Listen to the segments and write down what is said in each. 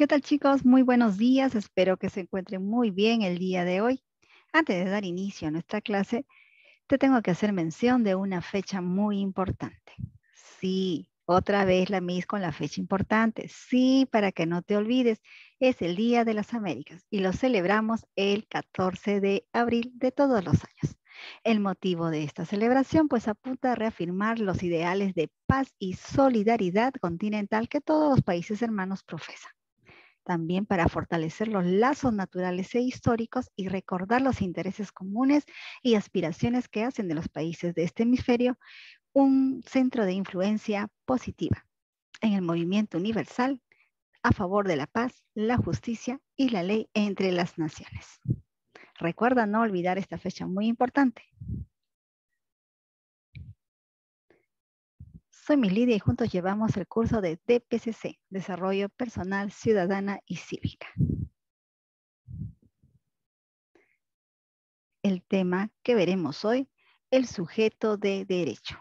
¿Qué tal, chicos? Muy buenos días. Espero que se encuentren muy bien el día de hoy. Antes de dar inicio a nuestra clase, te tengo que hacer mención de una fecha muy importante. Sí, otra vez la Miss con la fecha importante. Sí, para que no te olvides, es el Día de las Américas y lo celebramos el 14 de abril de todos los años. El motivo de esta celebración pues apunta a reafirmar los ideales de paz y solidaridad continental que todos los países hermanos profesan. También para fortalecer los lazos naturales e históricos y recordar los intereses comunes y aspiraciones que hacen de los países de este hemisferio un centro de influencia positiva en el movimiento universal a favor de la paz, la justicia y la ley entre las naciones. Recuerda no olvidar esta fecha muy importante. Soy Miss Lidia y juntos llevamos el curso de DPCC, Desarrollo Personal, Ciudadana y Cívica. El tema que veremos hoy, el sujeto de derecho.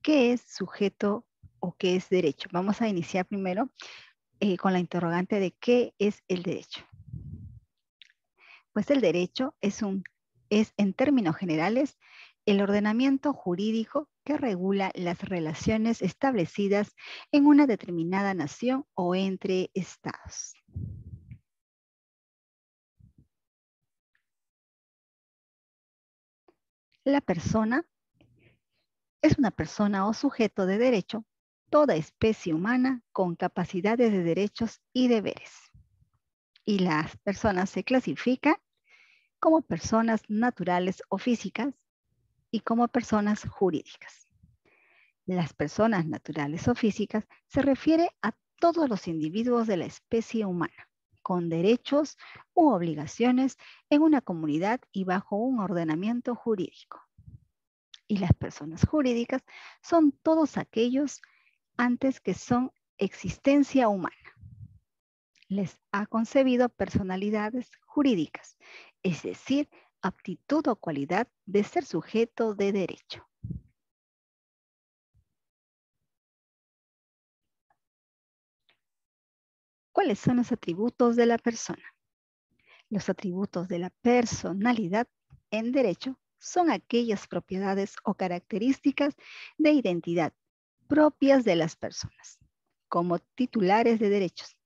¿Qué es sujeto o qué es derecho? Vamos a iniciar primero con la interrogante de qué es el derecho. Pues el derecho es en términos generales, el ordenamiento jurídico que regula las relaciones establecidas en una determinada nación o entre estados. La persona es una persona o sujeto de derecho, toda especie humana con capacidades de derechos y deberes. Y las personas se clasifican como personas naturales o físicas y como personas jurídicas. Las personas naturales o físicas se refiere a todos los individuos de la especie humana, con derechos u obligaciones en una comunidad y bajo un ordenamiento jurídico. Y las personas jurídicas son todos aquellos antes que son existencia humana. Les ha concebido personalidades jurídicas, es decir, aptitud o cualidad de ser sujeto de derecho. ¿Cuáles son los atributos de la persona? Los atributos de la personalidad en derecho son aquellas propiedades o características de identidad propias de las personas, como titulares de derechos.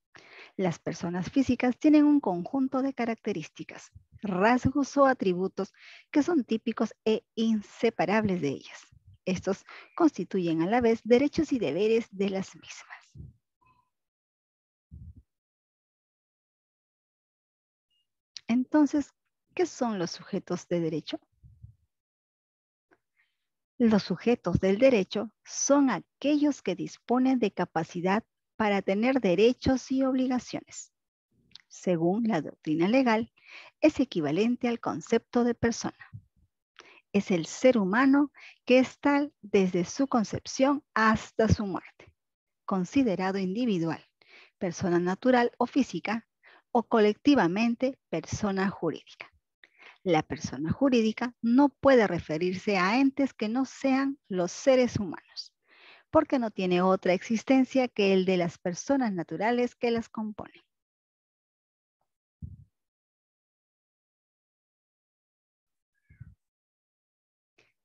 Las personas físicas tienen un conjunto de características, rasgos o atributos que son típicos e inseparables de ellas. Estos constituyen a la vez derechos y deberes de las mismas. Entonces, ¿qué son los sujetos de derecho? Los sujetos del derecho son aquellos que disponen de capacidad para tener derechos y obligaciones. Según la doctrina legal, es equivalente al concepto de persona. Es el ser humano que es tal desde su concepción hasta su muerte, considerado individual, persona natural o física, o colectivamente persona jurídica. La persona jurídica no puede referirse a entes que no sean los seres humanos, porque no tiene otra existencia que el de las personas naturales que las componen.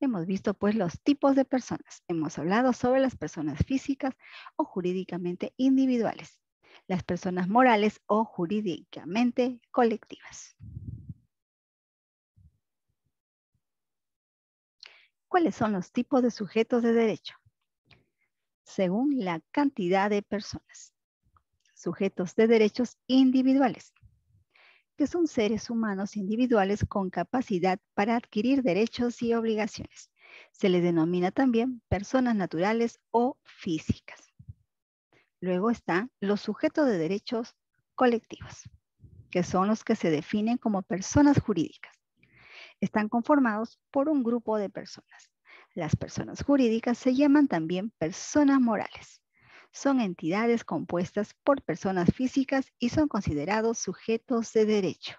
Hemos visto pues los tipos de personas. Hemos hablado sobre las personas físicas o jurídicamente individuales, las personas morales o jurídicamente colectivas. ¿Cuáles son los tipos de sujetos de derecho? Según la cantidad de personas. Sujetos de derechos individuales, que son seres humanos individuales con capacidad para adquirir derechos y obligaciones. Se les denomina también personas naturales o físicas. Luego están los sujetos de derechos colectivos, que son los que se definen como personas jurídicas. Están conformados por un grupo de personas. Las personas jurídicas se llaman también personas morales. Son entidades compuestas por personas físicas y son considerados sujetos de derecho.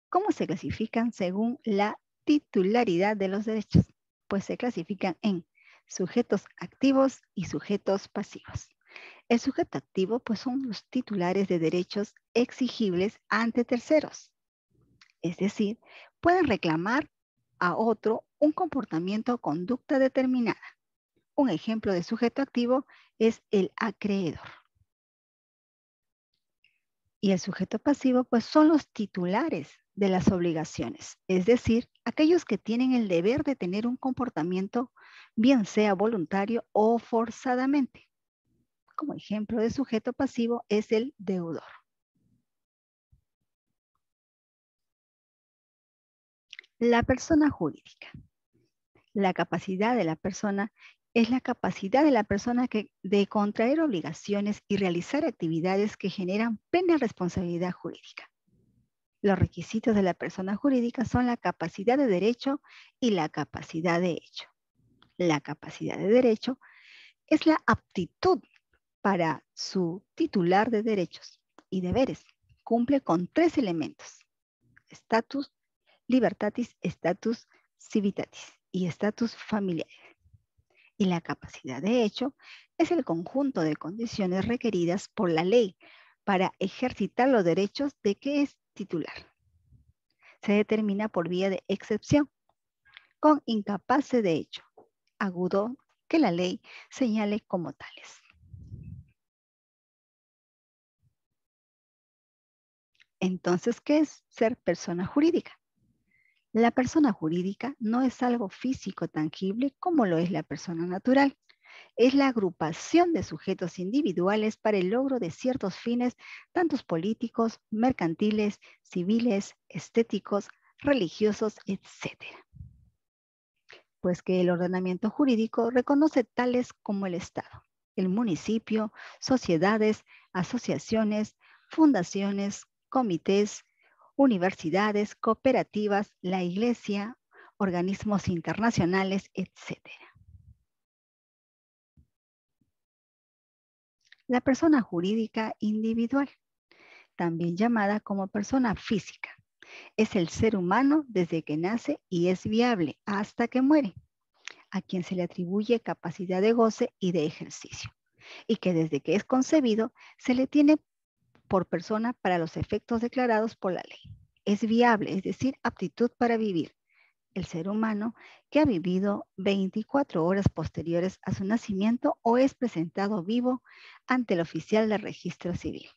¿Cómo se clasifican según la titularidad de los derechos, pues se clasifican en sujetos activos y sujetos pasivos. El sujeto activo, pues son los titulares de derechos exigibles ante terceros. Es decir, pueden reclamar a otro un comportamiento o conducta determinada. Un ejemplo de sujeto activo es el acreedor. Y el sujeto pasivo, pues son los titulares de las obligaciones, es decir, aquellos que tienen el deber de tener un comportamiento, bien sea voluntario o forzadamente. Como ejemplo de sujeto pasivo es el deudor. La persona jurídica. La capacidad de la persona es la capacidad de la persona de contraer obligaciones y realizar actividades que generan plena responsabilidad jurídica. Los requisitos de la persona jurídica son la capacidad de derecho y la capacidad de hecho. La capacidad de derecho es la aptitud para su titular de derechos y deberes. Cumple con 3 elementos: status libertatis, status civitatis y status familiaris. Y la capacidad de hecho es el conjunto de condiciones requeridas por la ley para ejercitar los derechos de que es titular. Se determina por vía de excepción, con incapaces de hecho, agudo que la ley señale como tales. Entonces, ¿qué es ser persona jurídica? La persona jurídica no es algo físico tangible como lo es la persona natural. Es la agrupación de sujetos individuales para el logro de ciertos fines, tanto políticos, mercantiles, civiles, estéticos, religiosos, etc. Pues que el ordenamiento jurídico reconoce tales como el Estado, el municipio, sociedades, asociaciones, fundaciones, comités, universidades, cooperativas, la iglesia, organismos internacionales, etc. La persona jurídica individual, también llamada como persona física, es el ser humano desde que nace y es viable hasta que muere, a quien se le atribuye capacidad de goce y de ejercicio, y que desde que es concebido se le tiene por persona para los efectos declarados por la ley. Es viable, es decir, aptitud para vivir. El ser humano que ha vivido 24 horas posteriores a su nacimiento o es presentado vivo ante el oficial de registro civil.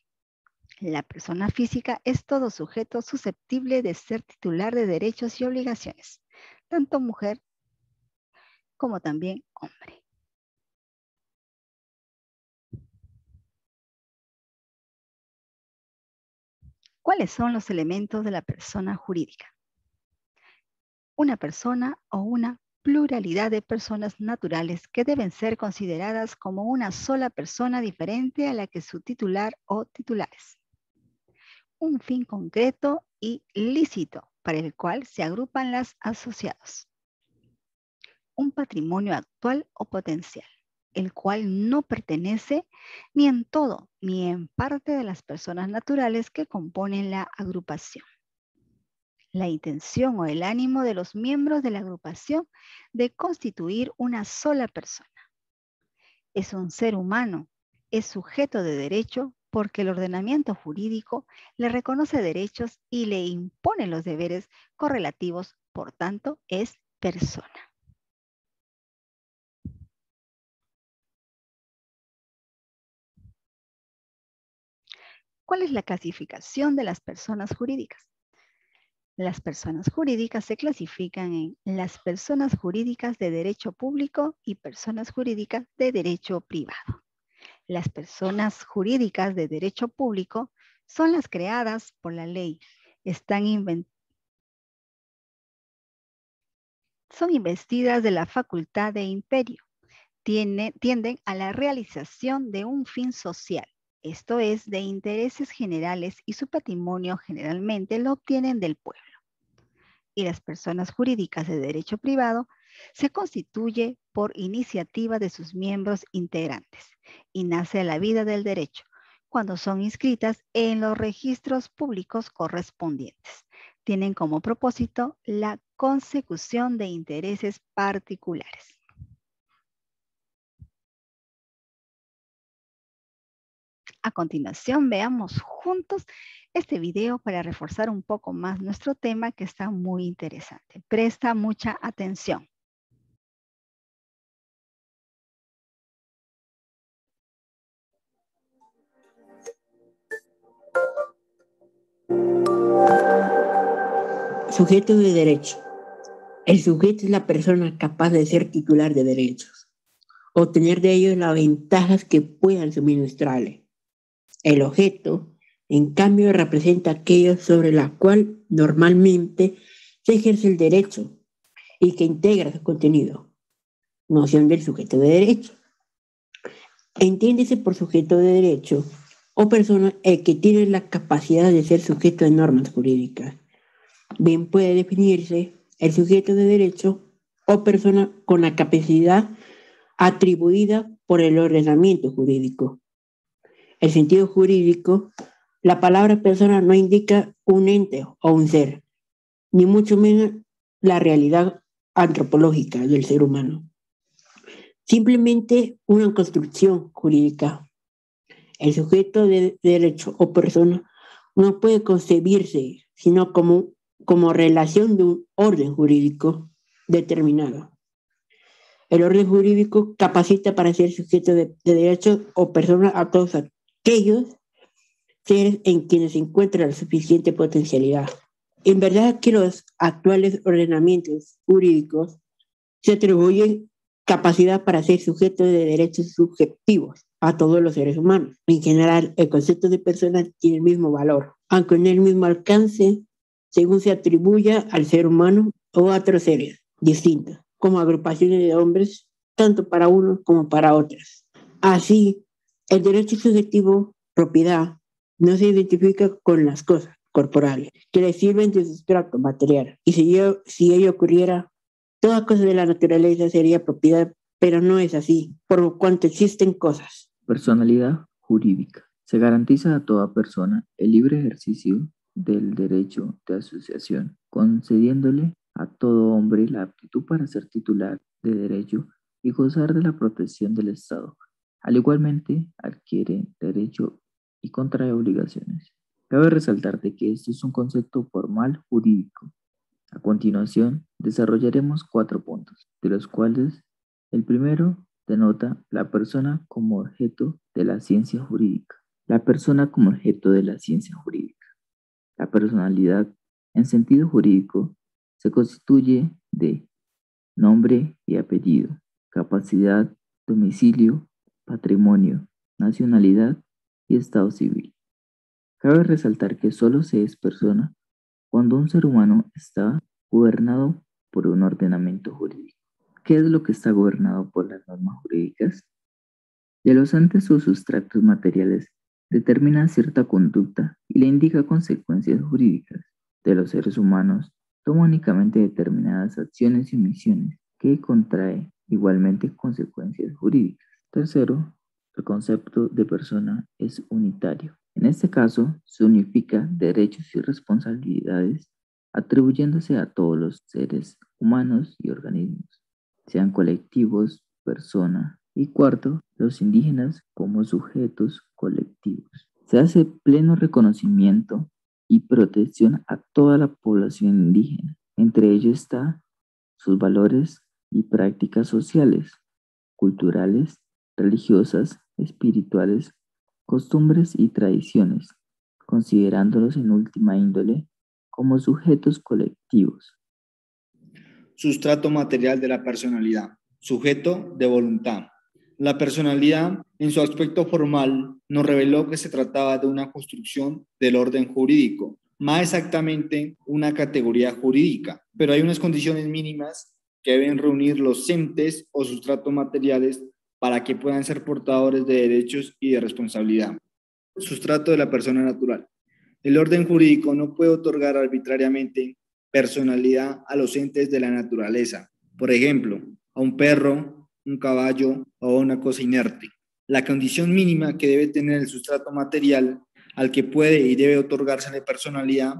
La persona física es todo sujeto susceptible de ser titular de derechos y obligaciones, tanto mujer como también hombre. ¿Cuáles son los elementos de la persona jurídica? Una persona o una pluralidad de personas naturales que deben ser consideradas como una sola persona diferente a la que su titular o titulares. Un fin concreto y lícito para el cual se agrupan las asociados. Un patrimonio actual o potencial, el cual no pertenece ni en todo ni en parte de las personas naturales que componen la agrupación. La intención o el ánimo de los miembros de la agrupación de constituir una sola persona. Es un ser humano, es sujeto de derecho porque el ordenamiento jurídico le reconoce derechos y le impone los deberes correlativos, por tanto, es persona. ¿Cuál es la clasificación de las personas jurídicas? Las personas jurídicas se clasifican en las personas jurídicas de derecho público y personas jurídicas de derecho privado. Las personas jurídicas de derecho público son las creadas por la ley. Son investidas de la facultad de imperio. Tienden a la realización de un fin social, esto es, de intereses generales, y su patrimonio generalmente lo obtienen del pueblo. Y las personas jurídicas de derecho privado se constituye por iniciativa de sus miembros integrantes y nace a la vida del derecho cuando son inscritas en los registros públicos correspondientes, tienen como propósito la consecución de intereses particulares. A continuación, veamos juntos este video para reforzar un poco más nuestro tema que está muy interesante. Presta mucha atención. Sujeto de derecho. El sujeto es la persona capaz de ser titular de derechos, obtener de ellos las ventajas que puedan suministrarle. El objeto, en cambio, representa aquello sobre la cual normalmente se ejerce el derecho y que integra su contenido. Noción del sujeto de derecho. Entiéndese por sujeto de derecho o persona el que tiene la capacidad de ser sujeto de normas jurídicas. Bien puede definirse el sujeto de derecho o persona con la capacidad atribuida por el ordenamiento jurídico. El sentido jurídico, la palabra persona no indica un ente o un ser, ni mucho menos la realidad antropológica del ser humano. Simplemente una construcción jurídica. El sujeto de derecho o persona no puede concebirse sino como relación de un orden jurídico determinado. El orden jurídico capacita para ser sujeto de derecho o persona a todos aquellos seres en quienes se encuentra la suficiente potencialidad. En verdad que los actuales ordenamientos jurídicos se atribuyen capacidad para ser sujeto de derechos subjetivos a todos los seres humanos. En general, el concepto de persona tiene el mismo valor, aunque no el mismo alcance, según se atribuya al ser humano o a otros seres distintos, como agrupaciones de hombres, tanto para unos como para otros. Así, el derecho subjetivo, propiedad, no se identifica con las cosas corporales que le sirven de sustrato material. Y si ello ocurriera, toda cosa de la naturaleza sería propiedad, pero no es así, por cuanto existen cosas. Personalidad jurídica. Se garantiza a toda persona el libre ejercicio del derecho de asociación, concediéndole a todo hombre la aptitud para ser titular de derecho y gozar de la protección del Estado. Al igualmente, adquiere derecho y contrae obligaciones. Cabe resaltar de que esto es un concepto formal jurídico. A continuación, desarrollaremos 4 puntos, de los cuales el primero denota la persona como objeto de la ciencia jurídica. La persona como objeto de la ciencia jurídica. La personalidad, en sentido jurídico, se constituye de nombre y apellido, capacidad, domicilio, patrimonio, nacionalidad y estado civil. Cabe resaltar que solo se es persona cuando un ser humano está gobernado por un ordenamiento jurídico. ¿Qué es lo que está gobernado por las normas jurídicas? De los entes o sustratos materiales determinan cierta conducta y le indica consecuencias jurídicas. De los seres humanos toma únicamente determinadas acciones y omisiones que contrae igualmente consecuencias jurídicas. Tercero, el concepto de persona es unitario. En este caso, se unifica derechos y responsabilidades atribuyéndose a todos los seres humanos y organismos, sean colectivos, personas, y cuarto, los indígenas como sujetos colectivos. Se hace pleno reconocimiento y protección a toda la población indígena. Entre ellos está sus valores y prácticas sociales, culturales, religiosas, espirituales, costumbres y tradiciones, considerándolos en última índole como sujetos colectivos. Sustrato material de la personalidad. Sujeto de voluntad. La personalidad, en su aspecto formal, nos reveló que se trataba de una construcción del orden jurídico, más exactamente una categoría jurídica, pero hay unas condiciones mínimas que deben reunir los entes o sustratos materiales para que puedan ser portadores de derechos y de responsabilidad. Sustrato de la persona natural. El orden jurídico no puede otorgar arbitrariamente personalidad a los entes de la naturaleza, por ejemplo, a un perro, un caballo o una cosa inerte. La condición mínima que debe tener el sustrato material al que puede y debe otorgársele personalidad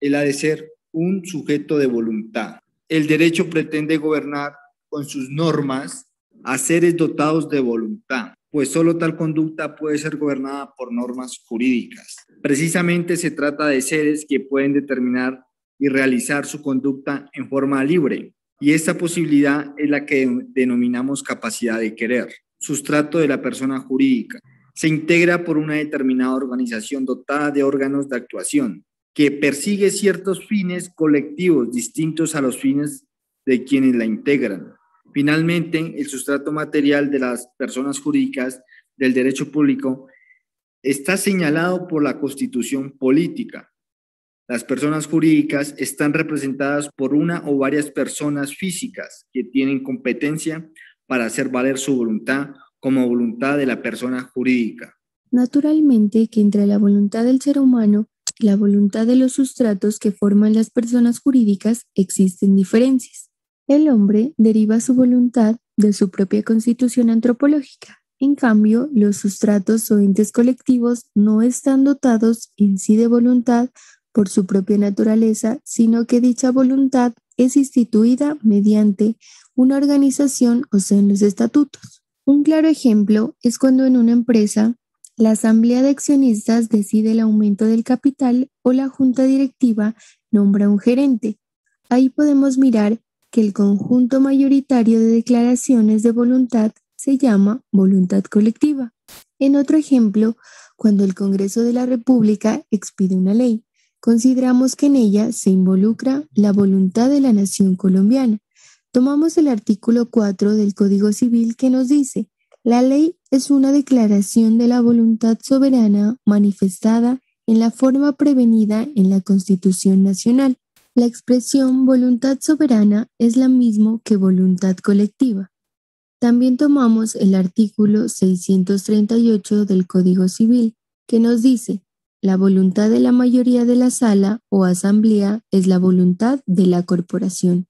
es la de ser un sujeto de voluntad. El derecho pretende gobernar con sus normas a seres dotados de voluntad, pues solo tal conducta puede ser gobernada por normas jurídicas. Precisamente se trata de seres que pueden determinar y realizar su conducta en forma libre, y esta posibilidad es la que denominamos capacidad de querer, sustrato de la persona jurídica. Se integra por una determinada organización dotada de órganos de actuación, que persigue ciertos fines colectivos distintos a los fines de quienes la integran. Finalmente, el sustrato material de las personas jurídicas del derecho público está señalado por la Constitución política. Las personas jurídicas están representadas por una o varias personas físicas que tienen competencia para hacer valer su voluntad como voluntad de la persona jurídica. Naturalmente que entre la voluntad del ser humano y la voluntad de los sustratos que forman las personas jurídicas existen diferencias. El hombre deriva su voluntad de su propia constitución antropológica. En cambio, los sustratos o entes colectivos no están dotados en sí de voluntad por su propia naturaleza, sino que dicha voluntad es instituida mediante una organización, o sea, en los estatutos. Un claro ejemplo es cuando en una empresa la asamblea de accionistas decide el aumento del capital o la junta directiva nombra un gerente. Ahí podemos mirar que el conjunto mayoritario de declaraciones de voluntad se llama voluntad colectiva. En otro ejemplo, cuando el Congreso de la República expide una ley, consideramos que en ella se involucra la voluntad de la nación colombiana. Tomamos el artículo 4 del Código Civil que nos dice: la ley es una declaración de la voluntad soberana manifestada en la forma prevenida en la Constitución Nacional. La expresión voluntad soberana es la misma que voluntad colectiva. También tomamos el artículo 638 del Código Civil, que nos dice: la voluntad de la mayoría de la sala o asamblea es la voluntad de la corporación.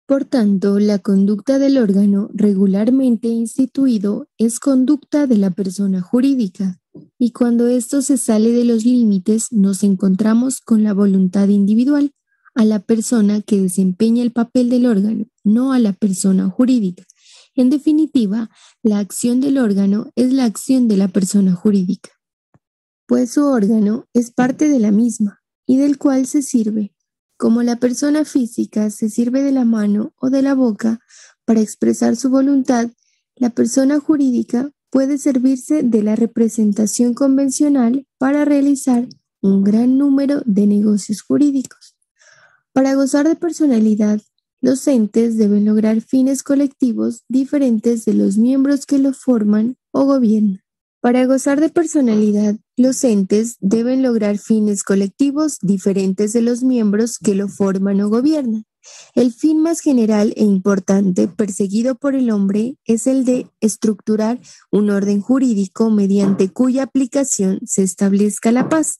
Por tanto, la conducta del órgano regularmente instituido es conducta de la persona jurídica, y cuando esto se sale de los límites nos encontramos con la voluntad individual, a la persona que desempeña el papel del órgano, no a la persona jurídica. En definitiva, la acción del órgano es la acción de la persona jurídica, pues su órgano es parte de la misma y del cual se sirve. Como la persona física se sirve de la mano o de la boca para expresar su voluntad, la persona jurídica puede servirse de la representación convencional para realizar un gran número de negocios jurídicos. Para gozar de personalidad, los entes deben lograr fines colectivos diferentes de los miembros que lo forman o gobiernan. Para gozar de personalidad, los entes deben lograr fines colectivos diferentes de los miembros que lo forman o gobiernan. El fin más general e importante perseguido por el hombre es el de estructurar un orden jurídico mediante cuya aplicación se establezca la paz.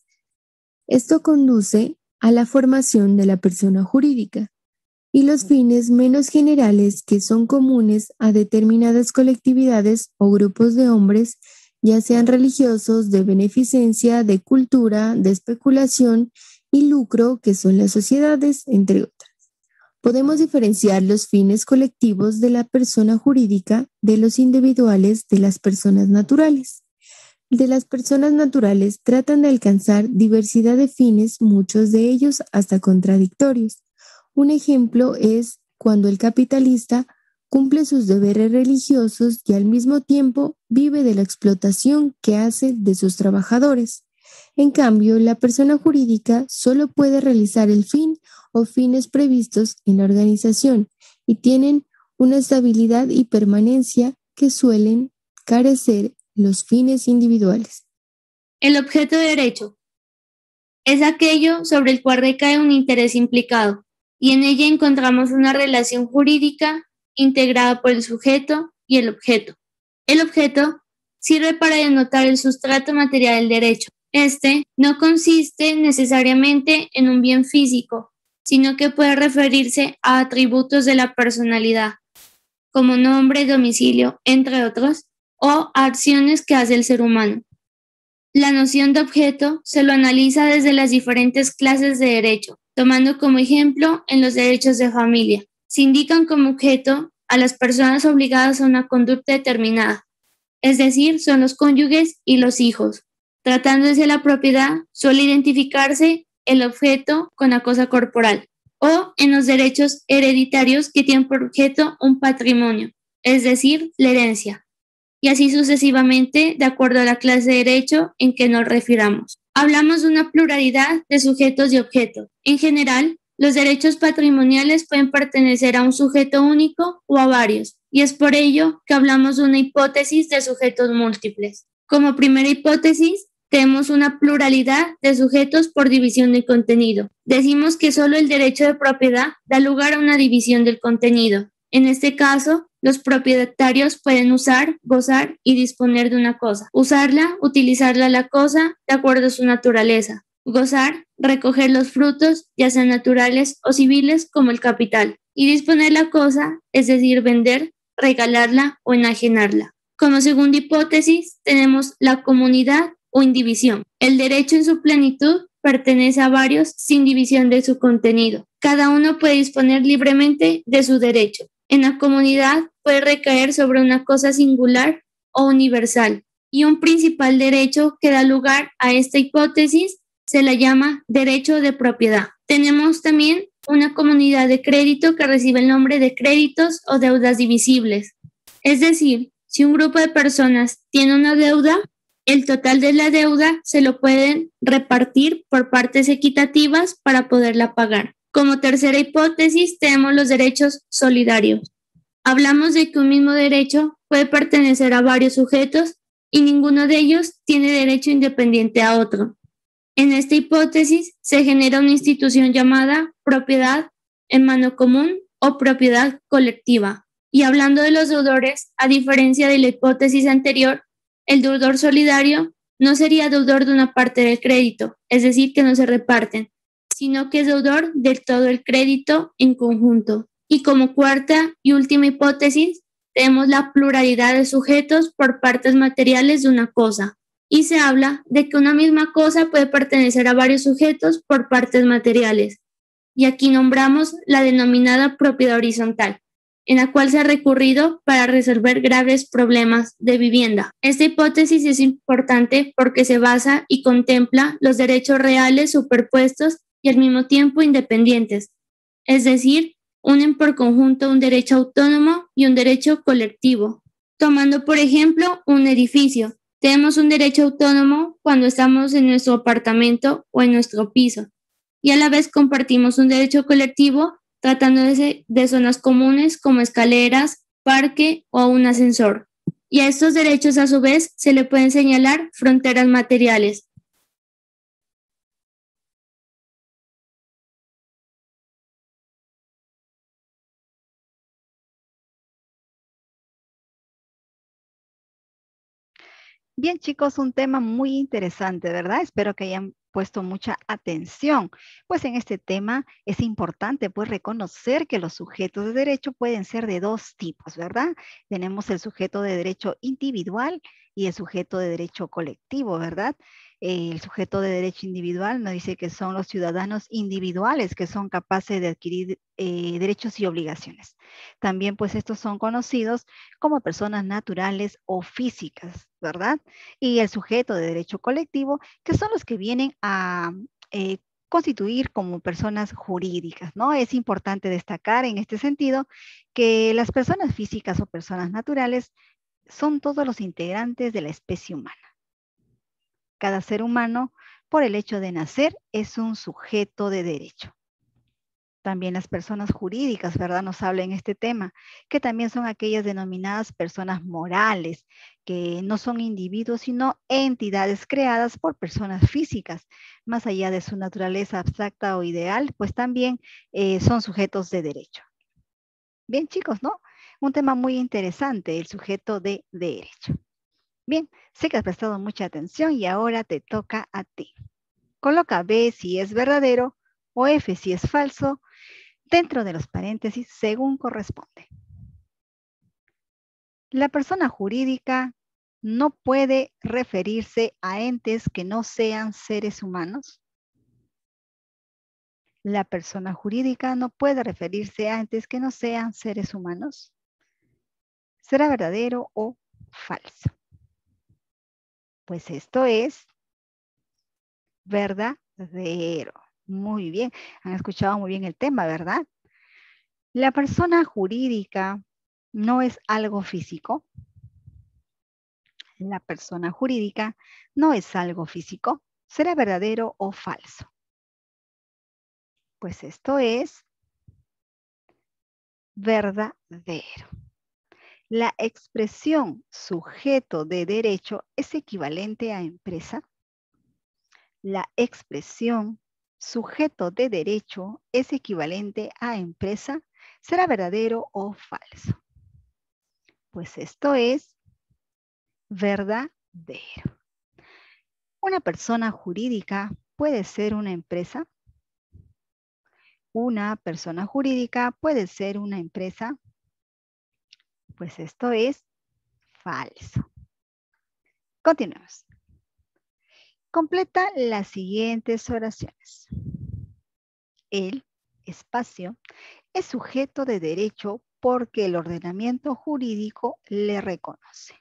Esto conduce a la formación de la persona jurídica, y los fines menos generales que son comunes a determinadas colectividades o grupos de hombres, ya sean religiosos, de beneficencia, de cultura, de especulación y lucro, que son las sociedades, entre otras. Podemos diferenciar los fines colectivos de la persona jurídica de los individuales de las personas naturales. De las personas naturales tratan de alcanzar diversidad de fines, muchos de ellos hasta contradictorios. Un ejemplo es cuando el capitalista cumple sus deberes religiosos y al mismo tiempo vive de la explotación que hace de sus trabajadores. En cambio, la persona jurídica solo puede realizar el fin o fines previstos en la organización y tienen una estabilidad y permanencia que suelen carecer los fines individuales. El objeto de derecho es aquello sobre el cual recae un interés implicado, y en ella encontramos una relación jurídica integrada por el sujeto y el objeto. El objeto sirve para denotar el sustrato material del derecho. Este no consiste necesariamente en un bien físico, sino que puede referirse a atributos de la personalidad, como nombre, domicilio, entre otros, o acciones que hace el ser humano. La noción de objeto se lo analiza desde las diferentes clases de derecho, tomando como ejemplo en los derechos de familia. Se indican como objeto a las personas obligadas a una conducta determinada, es decir, son los cónyuges y los hijos. Tratándose de la propiedad, suele identificarse el objeto con la cosa corporal, o en los derechos hereditarios que tienen por objeto un patrimonio, es decir, la herencia, y así sucesivamente de acuerdo a la clase de derecho en que nos refiramos. Hablamos de una pluralidad de sujetos y objetos. En general, los derechos patrimoniales pueden pertenecer a un sujeto único o a varios, y es por ello que hablamos de una hipótesis de sujetos múltiples. Como primera hipótesis, tenemos una pluralidad de sujetos por división de contenido. Decimos que solo el derecho de propiedad da lugar a una división del contenido. En este caso, los propietarios pueden usar, gozar y disponer de una cosa. Usarla, utilizarla la cosa de acuerdo a su naturaleza. Gozar, recoger los frutos, ya sean naturales o civiles, como el capital. Y disponer la cosa, es decir, vender, regalarla o enajenarla. Como segunda hipótesis, tenemos la comunidad o indivisión. El derecho en su plenitud pertenece a varios sin división de su contenido. Cada uno puede disponer libremente de su derecho. En la comunidad puede recaer sobre una cosa singular o universal, y un principal derecho que da lugar a esta hipótesis se la llama derecho de propiedad. Tenemos también una comunidad de crédito que recibe el nombre de créditos o deudas divisibles. Es decir, si un grupo de personas tiene una deuda, el total de la deuda se lo pueden repartir por partes equitativas para poderla pagar. Como tercera hipótesis, tenemos los derechos solidarios. Hablamos de que un mismo derecho puede pertenecer a varios sujetos y ninguno de ellos tiene derecho independiente a otro. En esta hipótesis se genera una institución llamada propiedad en mano común o propiedad colectiva. Y hablando de los deudores, a diferencia de la hipótesis anterior, el deudor solidario no sería deudor de una parte del crédito, es decir, que no se reparten, sino que es deudor del todo el crédito en conjunto. Y como cuarta y última hipótesis, tenemos la pluralidad de sujetos por partes materiales de una cosa. Y se habla de que una misma cosa puede pertenecer a varios sujetos por partes materiales. Y aquí nombramos la denominada propiedad horizontal, en la cual se ha recurrido para resolver graves problemas de vivienda. Esta hipótesis es importante porque se basa y contempla los derechos reales superpuestos y al mismo tiempo independientes, es decir, unen por conjunto un derecho autónomo y un derecho colectivo. Tomando por ejemplo un edificio, tenemos un derecho autónomo cuando estamos en nuestro apartamento o en nuestro piso, y a la vez compartimos un derecho colectivo tratándose de zonas comunes como escaleras, parque o un ascensor. Y a estos derechos a su vez se le pueden señalar fronteras materiales. Bien, chicos, un tema muy interesante, ¿verdad? Espero que hayan puesto mucha atención, pues en este tema es importante pues reconocer que los sujetos de derecho pueden ser de dos tipos, ¿verdad? Tenemos el sujeto de derecho individual y el sujeto de derecho colectivo, ¿verdad? El sujeto de derecho individual nos dice que son los ciudadanos individuales que son capaces de adquirir derechos y obligaciones. También pues estos son conocidos como personas naturales o físicas, ¿verdad? Y el sujeto de derecho colectivo, que son los que vienen a constituir como personas jurídicas, ¿no? Es importante destacar en este sentido que las personas físicas o personas naturales son todos los integrantes de la especie humana. Cada ser humano, por el hecho de nacer, es un sujeto de derecho. También las personas jurídicas, ¿verdad? Nos habla en este tema, que también son aquellas denominadas personas morales, que no son individuos, sino entidades creadas por personas físicas. Más allá de su naturaleza abstracta o ideal, pues también son sujetos de derecho. Bien, chicos, ¿no? Un tema muy interesante, el sujeto de derecho. Bien, sé que has prestado mucha atención y ahora te toca a ti. Coloca B si es verdadero o F si es falso dentro de los paréntesis según corresponde. La persona jurídica no puede referirse a entes que no sean seres humanos. La persona jurídica no puede referirse a entes que no sean seres humanos. ¿Será verdadero o falso? Pues esto es verdadero. Muy bien. Han escuchado muy bien el tema, ¿verdad? La persona jurídica no es algo físico. La persona jurídica no es algo físico. ¿Será verdadero o falso? Pues esto es verdadero. La expresión sujeto de derecho es equivalente a empresa. La expresión sujeto de derecho es equivalente a empresa. ¿Será verdadero o falso? Pues esto es verdadero. ¿Una persona jurídica puede ser una empresa? ¿Una persona jurídica puede ser una empresa? Pues esto es falso. Continuemos. Completa las siguientes oraciones. El espacio es sujeto de derecho porque el ordenamiento jurídico le reconoce.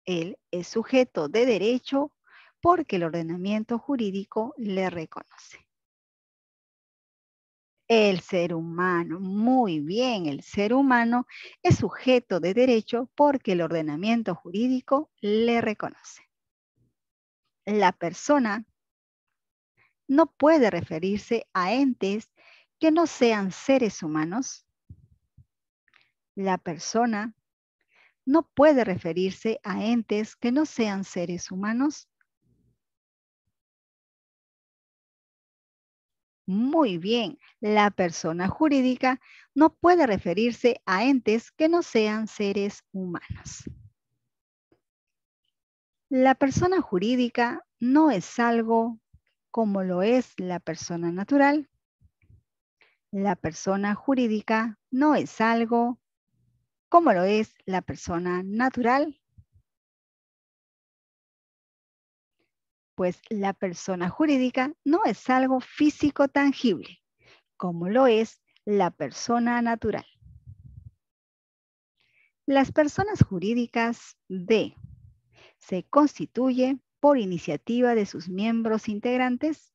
Él es sujeto de derecho porque el ordenamiento jurídico le reconoce. El ser humano, muy bien, el ser humano es sujeto de derecho porque el ordenamiento jurídico le reconoce. La persona no puede referirse a entes que no sean seres humanos. La persona no puede referirse a entes que no sean seres humanos. Muy bien, la persona jurídica no puede referirse a entes que no sean seres humanos. La persona jurídica no es algo como lo es la persona natural. La persona jurídica no es algo como lo es la persona natural. Pues la persona jurídica no es algo físico tangible, como lo es la persona natural. Las personas jurídicas se constituyen por iniciativa de sus miembros integrantes.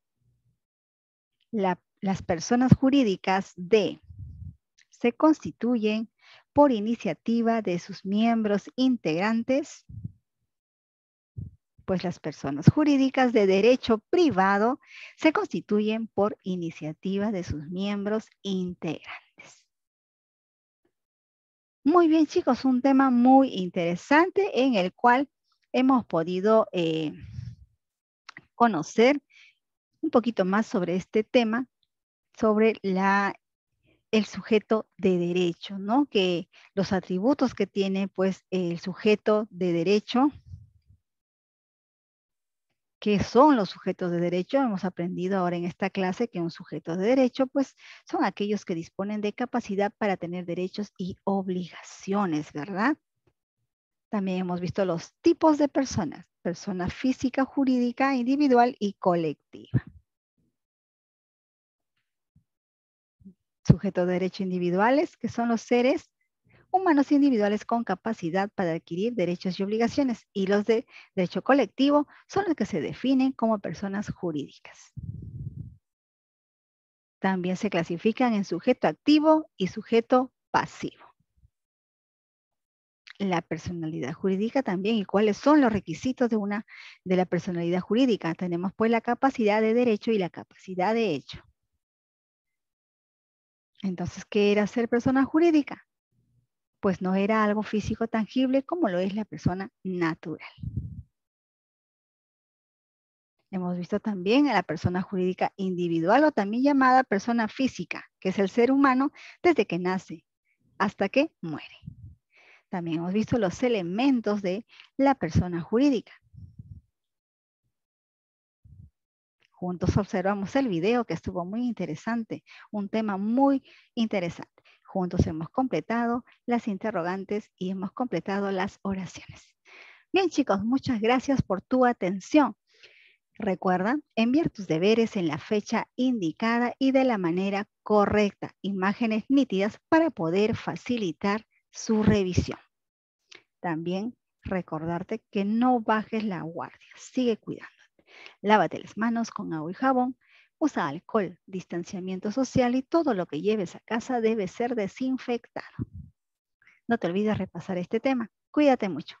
Las personas jurídicas se constituyen por iniciativa de sus miembros integrantes. Pues las personas jurídicas de derecho privado se constituyen por iniciativa de sus miembros integrantes. Muy bien, chicos, un tema muy interesante en el cual hemos podido conocer un poquito más sobre este tema, sobre el sujeto de derecho, ¿no? Que los atributos que tiene, pues, el sujeto de derecho. ¿Qué son los sujetos de derecho? Hemos aprendido ahora en esta clase que un sujeto de derecho, pues, son aquellos que disponen de capacidad para tener derechos y obligaciones, ¿verdad? También hemos visto los tipos de personas: persona física, jurídica, individual y colectiva. Sujetos de derecho individuales, que son los seres humanos individuales con capacidad para adquirir derechos y obligaciones, y los de derecho colectivo son los que se definen como personas jurídicas. También se clasifican en sujeto activo y sujeto pasivo. La personalidad jurídica también, y cuáles son los requisitos de la personalidad jurídica. Tenemos pues la capacidad de derecho y la capacidad de hecho. Entonces, ¿qué era ser persona jurídica? Pues no era algo físico tangible como lo es la persona natural. Hemos visto también a la persona jurídica individual o también llamada persona física, que es el ser humano desde que nace hasta que muere. También hemos visto los elementos de la persona jurídica. Juntos observamos el video que estuvo muy interesante, un tema muy interesante. Juntos hemos completado las interrogantes y hemos completado las oraciones. Bien, chicos, muchas gracias por tu atención. Recuerda enviar tus deberes en la fecha indicada y de la manera correcta. Imágenes nítidas para poder facilitar su revisión. También recordarte que no bajes la guardia. Sigue cuidándote. Lávate las manos con agua y jabón. Usa alcohol, distanciamiento social y todo lo que lleves a casa debe ser desinfectado. No te olvides repasar este tema. Cuídate mucho.